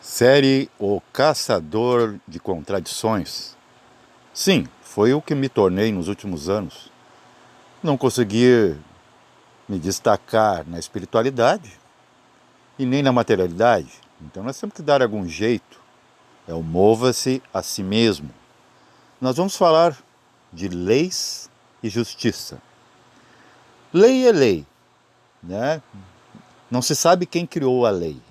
Série O Caçador de Contradições. Sim, foi o que me tornei nos últimos anos. Não consegui me destacar na espiritualidade e nem na materialidade. Então nós temos que dar algum jeito. É o mova-se a si mesmo. Nós vamos falar de leis e justiça. Lei é lei, né? Não se sabe quem criou a lei.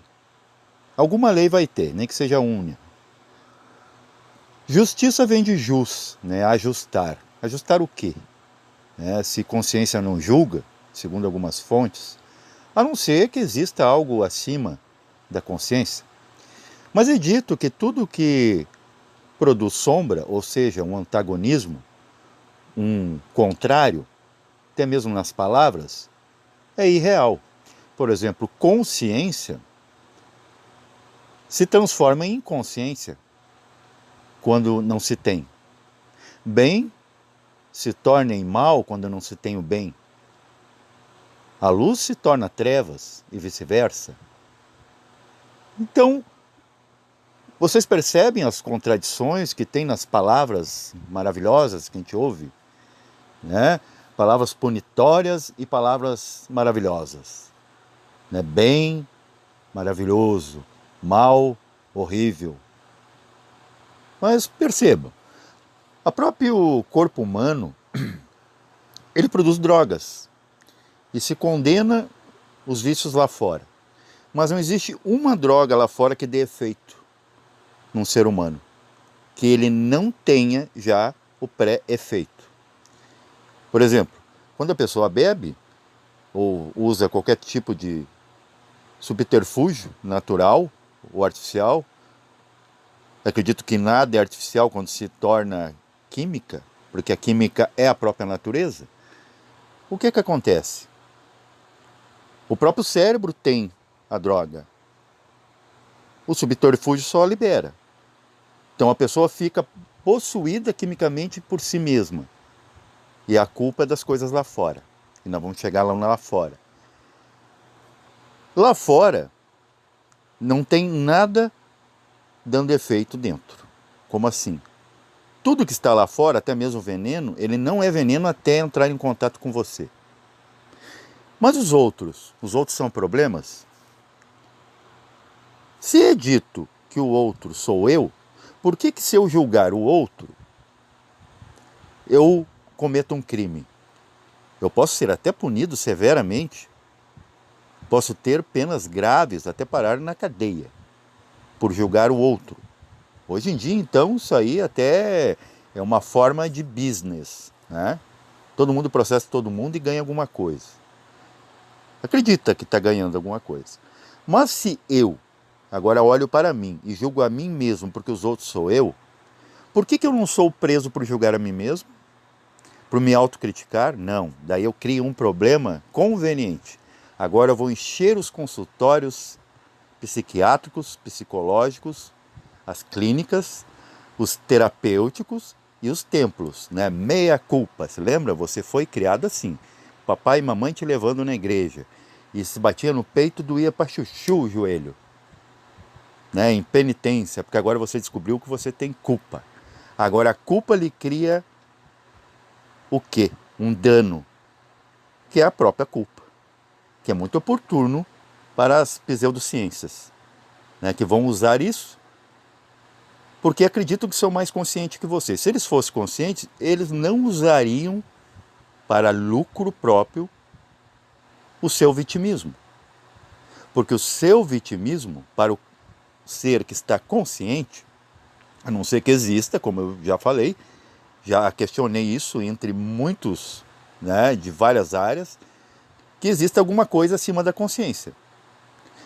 Alguma lei vai ter, nem que seja unha. Justiça vem de jus, né? Ajustar. Ajustar o quê? Se consciência não julga, segundo algumas fontes, a não ser que exista algo acima da consciência. Mas é dito que tudo que produz sombra, ou seja, um antagonismo, um contrário, até mesmo nas palavras, é irreal. Por exemplo, consciência se transforma em inconsciência quando não se tem. Bem se torna em mal quando não se tem o bem. A luz se torna trevas e vice-versa. Então, vocês percebem as contradições que tem nas palavras maravilhosas que a gente ouve? Né? Palavras punitórias e palavras maravilhosas. Né? Bem, maravilhoso. Mal, horrível. Mas perceba, o próprio corpo humano, ele produz drogas e se condena os vícios lá fora. Mas não existe uma droga lá fora que dê efeito num ser humano, que ele não tenha já o pré-efeito. Por exemplo, quando a pessoa bebe ou usa qualquer tipo de subterfúgio natural ou artificial, acredito que nada é artificial quando se torna química, porque a química é a própria natureza. O que acontece? O próprio cérebro tem a droga. O subterfúgio só libera. Então a pessoa fica possuída quimicamente por si mesma. E a culpa é das coisas lá fora. E nós vamos chegar lá fora. Lá fora não tem nada dando efeito dentro. Como assim? Tudo que está lá fora, até mesmo o veneno, ele não é veneno até entrar em contato com você. Mas os outros são problemas? Se é dito que o outro sou eu, por que se eu julgar o outro, eu cometo um crime? Eu posso ser até punido severamente, posso ter penas graves, até parar na cadeia, por julgar o outro. Hoje em dia, então, isso aí até é uma forma de business, né? Todo mundo processa todo mundo e ganha alguma coisa. Acredita que está ganhando alguma coisa. Mas se eu agora olho para mim e julgo a mim mesmo porque os outros sou eu, por que eu não sou preso por julgar a mim mesmo? Por me autocriticar? Não. Daí eu crio um problema conveniente. Agora eu vou encher os consultórios psiquiátricos, psicológicos, as clínicas, os terapêuticos e os templos, né? Meia culpa. Você lembra? Você foi criado assim. Papai e mamãe te levando na igreja. E se batia no peito, doía para chuchu o joelho. Né? Em penitência, porque agora você descobriu que você tem culpa. Agora a culpa lhe cria o quê? Um dano, que é a própria culpa, que é muito oportuno para as pseudociências, né? Que vão usar isso porque acreditam que são mais conscientes que você. Se eles fossem conscientes, eles não usariam para lucro próprio o seu vitimismo. Porque o seu vitimismo, para o ser que está consciente, a não ser que exista, como eu já falei, já questionei isso entre muitos, né, de várias áreas, que existe alguma coisa acima da consciência.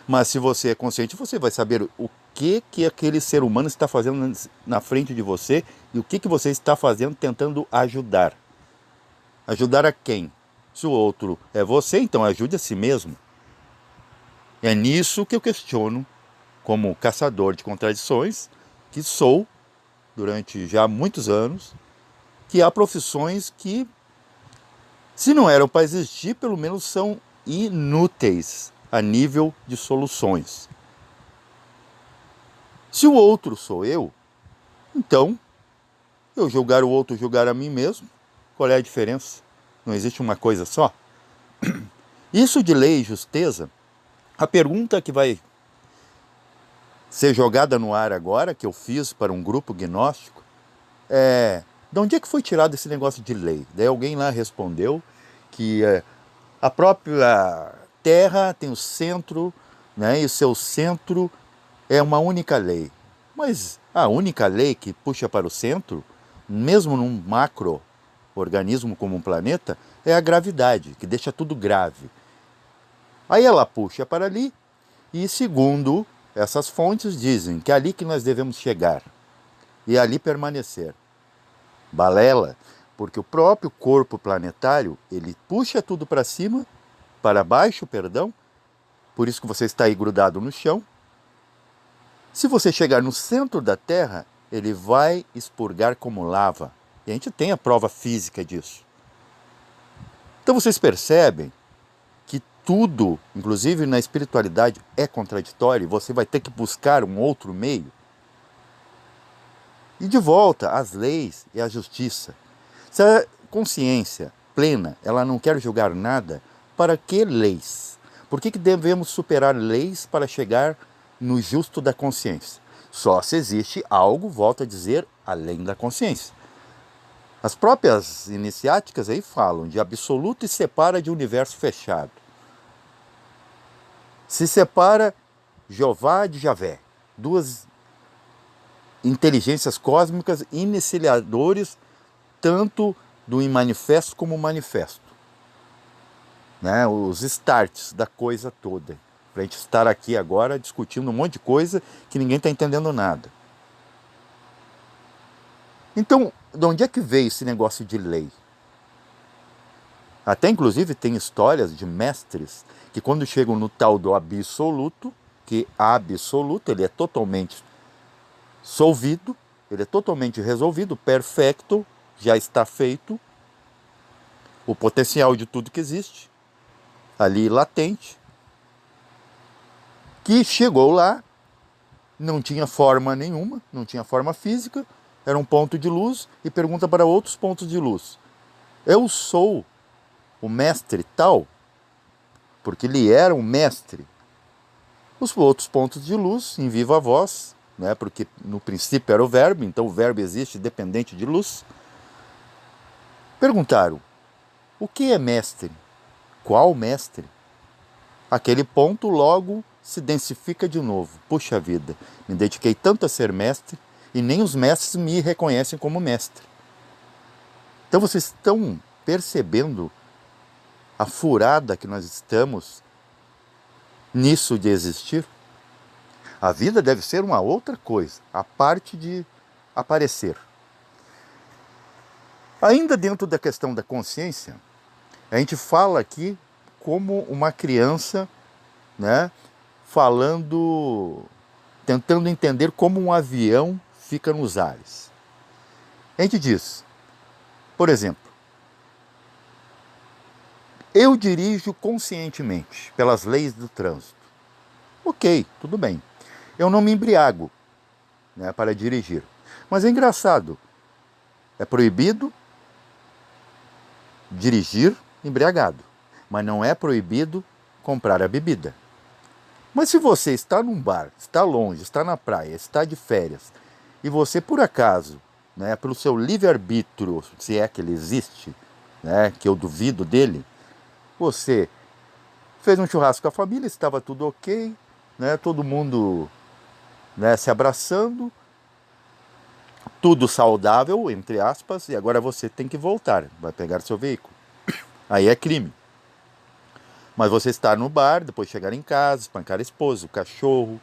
Mas se você é consciente, você vai saber o que aquele ser humano está fazendo na frente de você e o que você está fazendo tentando ajudar. Ajudar a quem? Se o outro é você, então ajude a si mesmo. É nisso que eu questiono, como caçador de contradições, que sou durante já muitos anos, que há profissões que, se não eram para existir, pelo menos são inúteis a nível de soluções. Se o outro sou eu, então eu julgar o outro, julgar a mim mesmo, qual é a diferença? Não existe uma coisa só? Isso de lei e justeza, a pergunta que vai ser jogada no ar agora, que eu fiz para um grupo gnóstico, é: de onde é que foi tirado esse negócio de lei? Daí alguém lá respondeu que a própria Terra tem o centro, né, e o seu centro é uma única lei. Mas a única lei que puxa para o centro, mesmo num macro-organismo como um planeta, é a gravidade, que deixa tudo grave. Aí ela puxa para ali e, segundo essas fontes, dizem que é ali que nós devemos chegar e ali permanecer. Balela, porque o próprio corpo planetário, ele puxa tudo para cima, para baixo, perdão, por isso que você está aí grudado no chão. Se você chegar no centro da Terra, ele vai expurgar como lava. E a gente tem a prova física disso. Então vocês percebem que tudo, inclusive na espiritualidade, é contraditório. Você vai ter que buscar um outro meio. E de volta às leis e à justiça. Se a consciência plena, ela não quer julgar nada, para que leis? Por que devemos superar leis para chegar no justo da consciência? Só se existe algo, volto a dizer, além da consciência. As próprias iniciáticas aí falam de absoluto e separa de universo fechado. Se separa Jeová de Javé, duas inteligências cósmicas iniciadores tanto do imanifesto como manifesto. Né? Os starts da coisa toda. Para a gente estar aqui agora discutindo um monte de coisa que ninguém está entendendo nada. Então, de onde é que veio esse negócio de lei? Até inclusive tem histórias de mestres que quando chegam no tal do absoluto, que absoluto, ele é totalmente solvido, ele é totalmente resolvido, perfeito, já está feito, o potencial de tudo que existe, ali latente, que chegou lá, não tinha forma nenhuma, não tinha forma física, era um ponto de luz e pergunta para outros pontos de luz: eu sou o mestre tal? Porque ele era um mestre. Os outros pontos de luz, em viva voz, né, porque no princípio era o verbo, então o verbo existe dependente de luz, perguntaram: o que é mestre? Qual mestre? Aquele ponto logo se densifica de novo. Puxa vida, me dediquei tanto a ser mestre e nem os mestres me reconhecem como mestre. Então vocês estão percebendo a furada que nós estamos nisso de existir? A vida deve ser uma outra coisa, a parte de aparecer. Ainda dentro da questão da consciência, a gente fala aqui como uma criança, né, tentando entender como um avião fica nos ares. A gente diz, por exemplo, eu dirijo conscientemente pelas leis do trânsito. Ok, tudo bem. Eu não me embriago, né, para dirigir. Mas é engraçado, é proibido dirigir embriagado, mas não é proibido comprar a bebida. Mas se você está num bar, está longe, está na praia, está de férias, e você por acaso, né, pelo seu livre-arbítrio, se é que ele existe, né, que eu duvido dele, você fez um churrasco com a família, estava tudo ok, né, todo mundo, né, se abraçando, tudo saudável, entre aspas, e agora você tem que voltar, vai pegar seu veículo. Aí é crime. Mas você estar no bar, depois chegar em casa, espancar a esposa, o cachorro,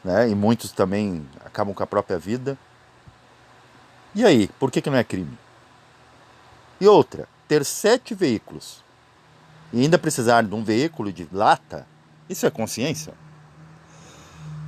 né, e muitos também acabam com a própria vida. E aí, por que não é crime? E outra, ter 7 veículos e ainda precisar de um veículo de lata, isso é consciência?